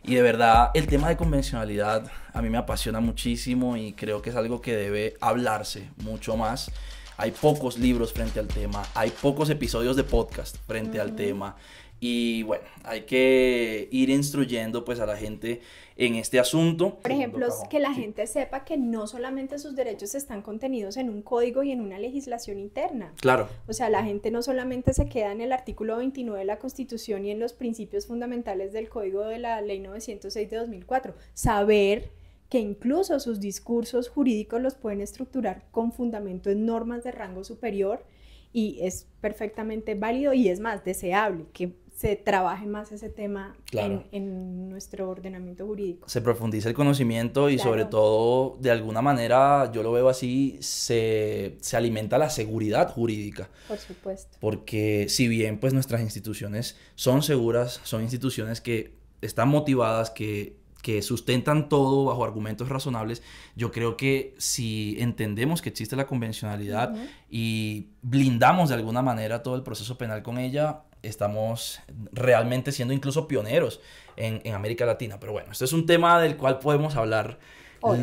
Y de verdad, el tema de convencionalidad a mí me apasiona muchísimo y creo que es algo que debe hablarse mucho más. Hay pocos libros frente al tema, hay pocos episodios de podcast frente al tema. Y bueno, hay que ir instruyendo pues a la gente en este asunto. Por ejemplo, que la gente sepa que no solamente sus derechos están contenidos en un código y en una legislación interna. Claro. O sea, la gente no solamente se queda en el artículo 29 de la Constitución y en los principios fundamentales del Código de la Ley 906 de 2004. Saber que incluso sus discursos jurídicos los pueden estructurar con fundamento en normas de rango superior, y es perfectamente válido y es más deseable que se trabaje más ese tema en nuestro ordenamiento jurídico. Se profundiza el conocimiento y sobre todo, de alguna manera, yo lo veo así, se alimenta la seguridad jurídica. Por supuesto. Porque si bien pues nuestras instituciones son seguras, son instituciones que están motivadas, que sustentan todo bajo argumentos razonables, yo creo que si entendemos que existe la convencionalidad y blindamos de alguna manera todo el proceso penal con ella, estamos realmente siendo incluso pioneros en América Latina. Pero bueno, este es un tema del cual podemos hablar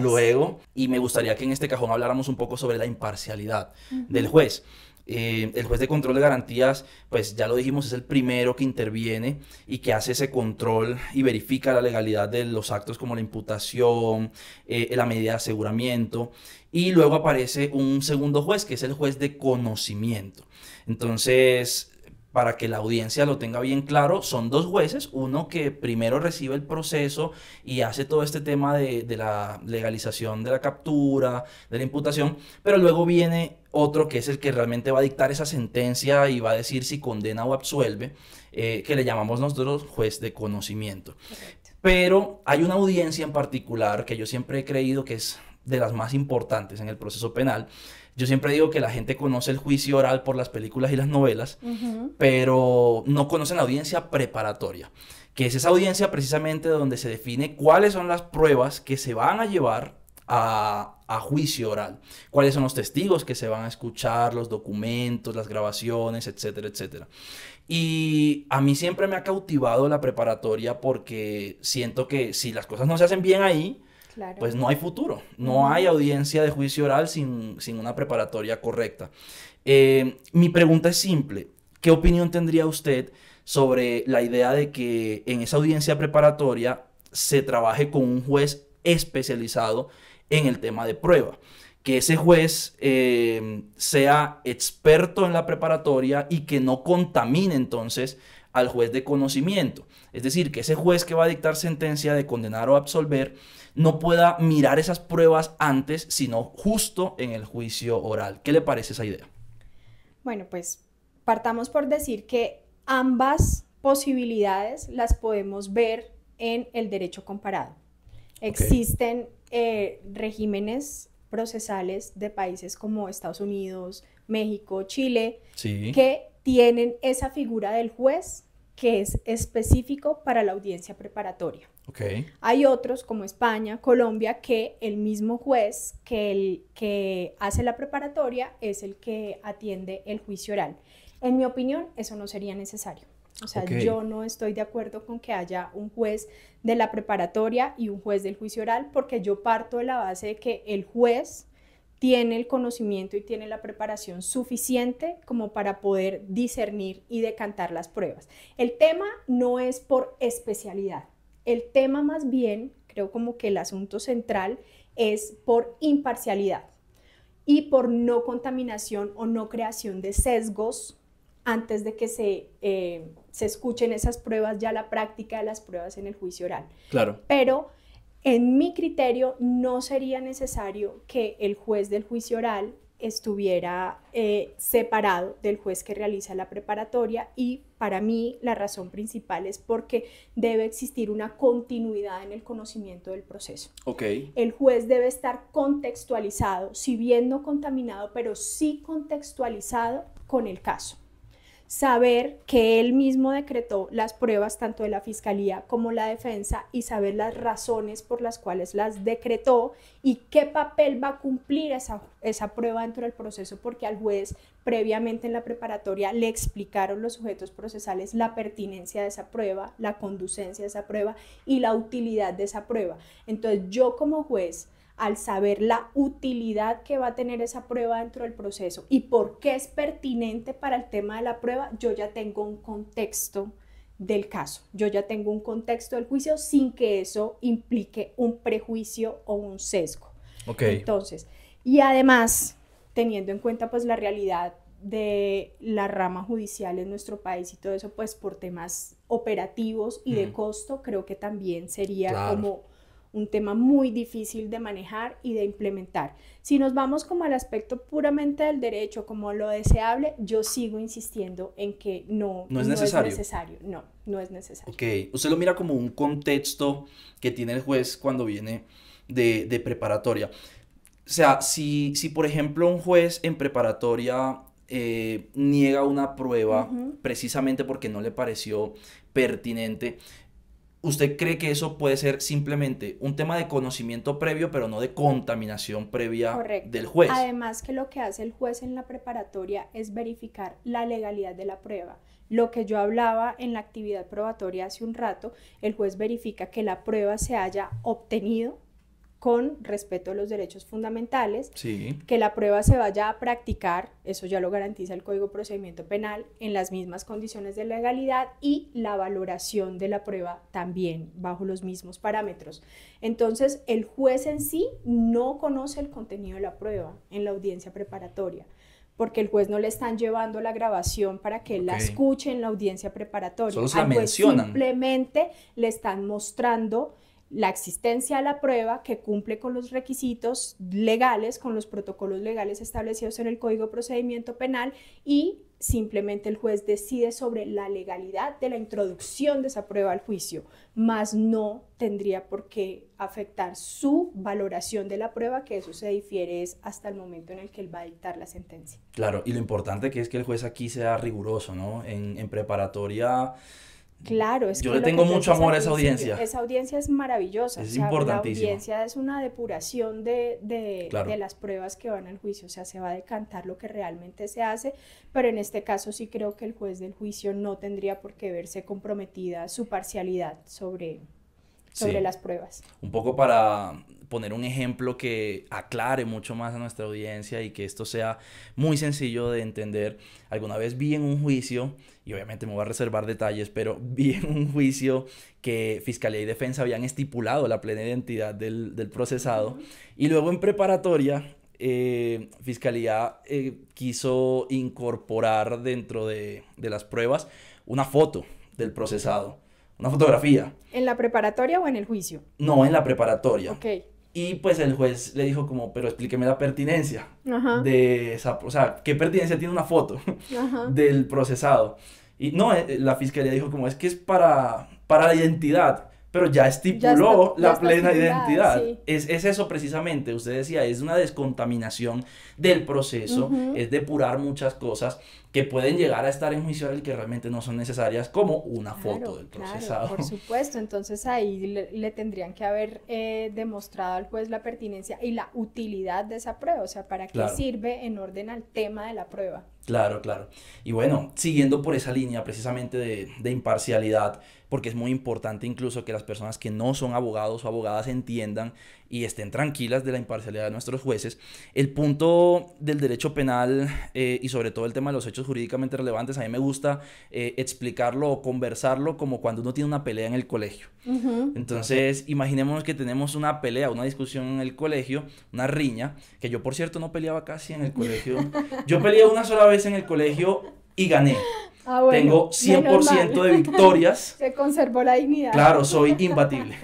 luego, y me gustaría que en este cajón habláramos un poco sobre la imparcialidad del juez. El juez de control de garantías, pues ya lo dijimos, es el primero que interviene y que hace ese control y verifica la legalidad de los actos como la imputación, la medida de aseguramiento, y luego aparece un segundo juez que es el juez de conocimiento. Entonces, para que la audiencia lo tenga bien claro, son dos jueces, uno que primero recibe el proceso y hace todo este tema de la legalización de la captura, de la imputación, pero luego viene otro que es el que realmente va a dictar esa sentencia y va a decir si condena o absuelve, que le llamamos nosotros juez de conocimiento. Correcto. Pero hay una audiencia en particular que yo siempre he creído que es de las más importantes en el proceso penal. Yo siempre digo que la gente conoce el juicio oral por las películas y las novelas, pero no conocen la audiencia preparatoria, que es esa audiencia precisamente donde se define cuáles son las pruebas que se van a llevar a juicio oral, cuáles son los testigos que se van a escuchar, los documentos, las grabaciones, etcétera, etcétera. Y a mí siempre me ha cautivado la preparatoria porque siento que si las cosas no se hacen bien ahí, claro, pues no hay futuro, no hay audiencia de juicio oral sin una preparatoria correcta. Mi pregunta es simple: ¿qué opinión tendría usted sobre la idea de que en esa audiencia preparatoria se trabaje con un juez especializado en el tema de prueba? Que ese juez sea experto en la preparatoria y que no contamine entonces al juez de conocimiento. Es decir, que ese juez que va a dictar sentencia de condenar o absolver no pueda mirar esas pruebas antes, sino justo en el juicio oral. ¿Qué le parece esa idea? Bueno, pues partamos por decir que ambas posibilidades las podemos ver en el derecho comparado. Existen regímenes procesales de países como Estados Unidos, México, Chile, que tienen esa figura del juez que es específico para la audiencia preparatoria. Hay otros como España, Colombia, que el mismo juez que hace la preparatoria es el que atiende el juicio oral. En mi opinión, eso no sería necesario. O sea, yo no estoy de acuerdo con que haya un juez de la preparatoria y un juez del juicio oral, porque yo parto de la base de que el juez tiene el conocimiento y tiene la preparación suficiente como para poder discernir y decantar las pruebas. El tema no es por especialidad. El tema más bien, creo como que el asunto central es por imparcialidad y por no contaminación o no creación de sesgos antes de que se escuchen esas pruebas, ya la práctica de las pruebas en el juicio oral. Claro. Pero en mi criterio no sería necesario que el juez del juicio oral estuviera separado del juez que realiza la preparatoria, y para mí la razón principal es porque debe existir una continuidad en el conocimiento del proceso. El juez debe estar contextualizado, si bien no contaminado, pero sí contextualizado con el caso. saber que él mismo decretó las pruebas tanto de la fiscalía como la defensa y saber las razones por las cuales las decretó y qué papel va a cumplir esa prueba dentro del proceso, porque al juez previamente en la preparatoria le explicaron los sujetos procesales la pertinencia de esa prueba, la conducencia de esa prueba y la utilidad de esa prueba. Entonces yo como juez, al saber la utilidad que va a tener esa prueba dentro del proceso y por qué es pertinente para el tema de la prueba, yo ya tengo un contexto del caso, yo ya tengo un contexto del juicio sin que eso implique un prejuicio o un sesgo. Okay. Entonces, y además, teniendo en cuenta pues la realidad de la rama judicial en nuestro país y todo eso, pues por temas operativos y de costo, creo que también sería como un tema muy difícil de manejar y de implementar. Si nos vamos como al aspecto puramente del derecho, como lo deseable, yo sigo insistiendo en que no es necesario. No es necesario. Ok, usted lo mira como un contexto que tiene el juez cuando viene de preparatoria. O sea, si por ejemplo un juez en preparatoria niega una prueba precisamente porque no le pareció pertinente, ¿usted cree que eso puede ser simplemente un tema de conocimiento previo, pero no de contaminación previa del juez? Además que lo que hace el juez en la preparatoria es verificar la legalidad de la prueba. Lo que yo hablaba en la actividad probatoria hace un rato, el juez verifica que la prueba se haya obtenido con respeto a los derechos fundamentales, que la prueba se vaya a practicar, eso ya lo garantiza el Código de Procedimiento Penal, en las mismas condiciones de legalidad y la valoración de la prueba también bajo los mismos parámetros. Entonces, el juez en sí no conoce el contenido de la prueba en la audiencia preparatoria, porque el juez no le están llevando la grabación para que él la escuche en la audiencia preparatoria. Solo se la mencionan. Simplemente le están mostrando la existencia de la prueba que cumple con los requisitos legales, con los protocolos legales establecidos en el Código de Procedimiento Penal y simplemente el juez decide sobre la legalidad de la introducción de esa prueba al juicio, mas no tendría por qué afectar su valoración de la prueba, que eso se difiere hasta el momento en el que él va a dictar la sentencia. Claro, y lo importante que es que el juez aquí sea riguroso, ¿no? En preparatoria... Claro, es yo que le tengo mucho amor a esa audiencia. Esa audiencia es maravillosa. Es importantísima. La audiencia es una depuración de las pruebas que van al juicio. O sea, se va a decantar lo que realmente se hace, pero en este caso sí creo que el juez del juicio no tendría por qué verse comprometida su parcialidad sobre las pruebas. Un poco para poner un ejemplo que aclare mucho más a nuestra audiencia y que esto sea muy sencillo de entender. Alguna vez vi en un juicio, y obviamente me voy a reservar detalles, pero vi en un juicio que Fiscalía y Defensa habían estipulado la plena identidad del procesado, y luego en preparatoria Fiscalía quiso incorporar dentro de las pruebas una foto del procesado, una fotografía. ¿En la preparatoria o en el juicio? No, en la preparatoria. Ok. Y pues el juez le dijo como, pero explíqueme la pertinencia de esa, o sea, ¿qué pertinencia tiene una foto del procesado? Y no, la fiscalía dijo como, es que es para la identidad, pero ya estipuló la plena identidad. Sí. Es eso precisamente, usted decía, es una descontaminación del proceso, es depurar muchas cosas que pueden llegar a estar en juicio y que realmente no son necesarias, como una foto del procesado. Claro, por supuesto, entonces ahí le tendrían que haber demostrado al juez la pertinencia y la utilidad de esa prueba, o sea, para qué sirve en orden al tema de la prueba. Claro. Y bueno, siguiendo por esa línea precisamente de imparcialidad, porque es muy importante incluso que las personas que no son abogados o abogadas entiendan y estén tranquilas de la imparcialidad de nuestros jueces, el punto del derecho penal y sobre todo el tema de los hechos jurídicamente relevantes, a mí me gusta explicarlo o conversarlo como cuando uno tiene una pelea en el colegio. Entonces, imaginémonos que tenemos una pelea, una discusión en el colegio, una riña, que yo por cierto no peleaba casi en el colegio. Yo peleé una sola vez en el colegio y gané. Bueno, tengo 100% de victorias. Se conservó la dignidad. Claro, soy imbatible.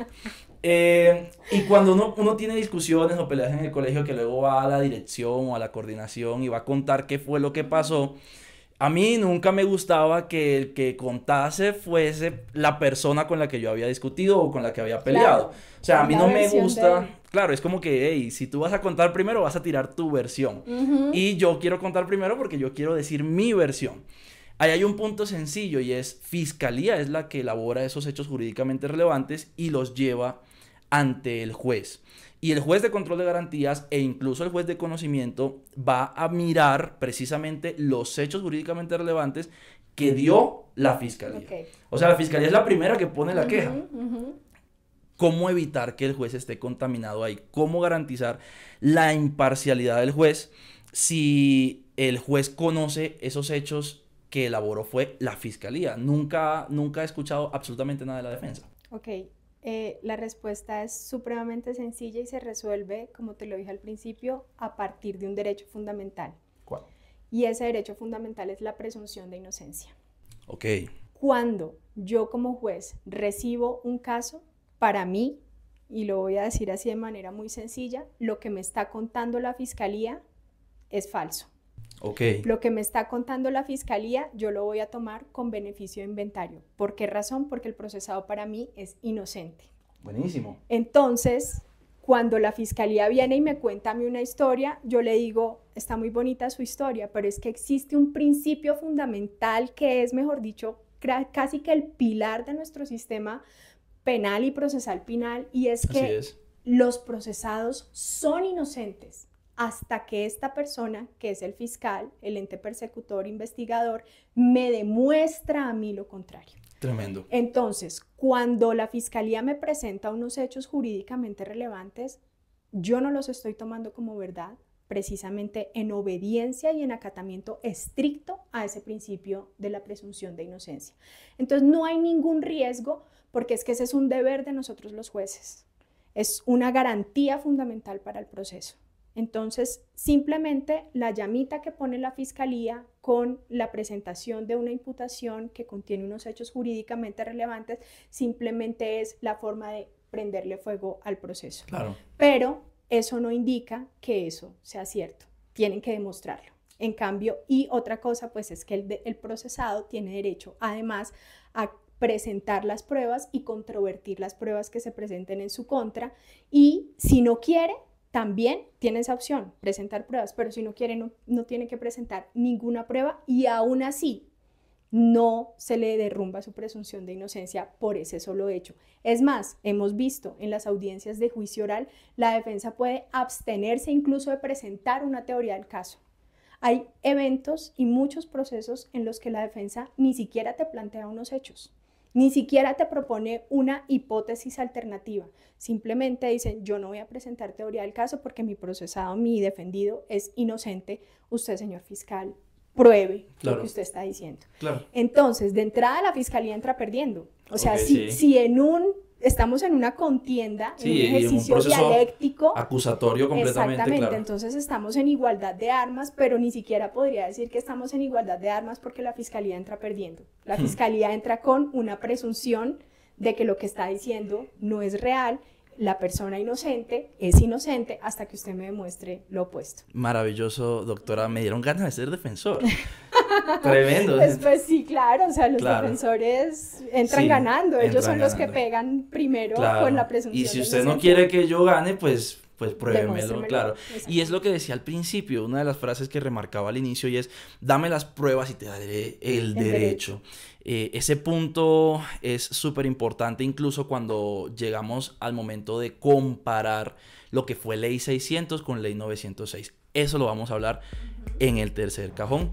Y cuando uno tiene discusiones o peleas en el colegio que luego va a la dirección o a la coordinación y va a contar qué fue lo que pasó, a mí nunca me gustaba que el que contase fuese la persona con la que yo había discutido o con la que había peleado. Claro, o sea, a mí no me gusta... Claro, es como que, hey, si tú vas a contar primero, vas a tirar tu versión. Y yo quiero contar primero porque yo quiero decir mi versión. Ahí hay un punto sencillo y es fiscalía es la que elabora esos hechos jurídicamente relevantes y los lleva ante el juez. Y el juez de control de garantías e incluso el juez de conocimiento va a mirar precisamente los hechos jurídicamente relevantes que dio la fiscalía. Okay. O sea, la fiscalía es la primera que pone la queja. ¿Cómo evitar que el juez esté contaminado ahí? ¿Cómo garantizar la imparcialidad del juez si el juez conoce esos hechos que elaboró fue la fiscalía? Nunca he escuchado absolutamente nada de la defensa. Ok, la respuesta es supremamente sencilla y se resuelve, como te lo dije al principio, a partir de un derecho fundamental. ¿Cuál? Y ese derecho fundamental es la presunción de inocencia. Ok. Cuando yo como juez recibo un caso, para mí, y lo voy a decir así de manera muy sencilla, lo que me está contando la fiscalía es falso. Okay. Lo que me está contando la fiscalía, yo lo voy a tomar con beneficio de inventario. ¿Por qué razón? Porque el procesado para mí es inocente. Buenísimo. Entonces, cuando la fiscalía viene y me cuenta a mí una historia, yo le digo, está muy bonita su historia, pero es que existe un principio fundamental que es, mejor dicho, casi que el pilar de nuestro sistema penal y procesal penal, y es que los procesados son inocentes hasta que esta persona, que es el fiscal, el ente persecutor, investigador, me demuestra a mí lo contrario. Tremendo. Entonces, cuando la fiscalía me presenta unos hechos jurídicamente relevantes, yo no los estoy tomando como verdad, precisamente en obediencia y en acatamiento estricto a ese principio de la presunción de inocencia. Entonces, no hay ningún riesgo, porque es que ese es un deber de nosotros los jueces. Es una garantía fundamental para el proceso. Entonces, simplemente la llamita que pone la fiscalía con la presentación de una imputación que contiene unos hechos jurídicamente relevantes, simplemente es la forma de prenderle fuego al proceso. Claro. Pero eso no indica que eso sea cierto. Tienen que demostrarlo. En cambio, y otra cosa, pues es que el procesado tiene derecho, además, a presentar las pruebas y controvertir las pruebas que se presenten en su contra. Y si no quiere, también tiene esa opción, presentar pruebas, pero si no quiere, no tiene que presentar ninguna prueba y aún así no se le derrumba su presunción de inocencia por ese solo hecho. Es más, hemos visto en las audiencias de juicio oral, la defensa puede abstenerse incluso de presentar una teoría del caso. Hay eventos y muchos procesos en los que la defensa ni siquiera te plantea unos hechos. Ni siquiera te propone una hipótesis alternativa. Simplemente dicen, yo no voy a presentar teoría del caso porque mi procesado, mi defendido es inocente. Usted, señor fiscal, pruebe lo que usted está diciendo. Claro. Entonces, de entrada la fiscalía entra perdiendo. O sea, Okay, si estamos en una contienda, en un ejercicio dialéctico acusatorio completamente, exactamente, claro. Entonces estamos en igualdad de armas, pero ni siquiera podría decir que estamos en igualdad de armas porque la fiscalía entra perdiendo. La fiscalía entra con una presunción de que lo que está diciendo no es real, la persona inocente es inocente hasta que usted me demuestre lo opuesto. Maravilloso, doctora, me dieron ganas de ser defensor. Tremendo. Pues sí, claro, o sea, los defensores entran ganando, ellos son los que pegan primero con la presunción. Y si usted no quiere que yo gane, pues pruébemelo, claro. Exacto. Y es lo que decía al principio, una de las frases que remarcaba al inicio y es, dame las pruebas y te daré el derecho. Ese punto es súper importante, incluso cuando llegamos al momento de comparar lo que fue Ley 600 con Ley 906. Eso lo vamos a hablar en el tercer cajón.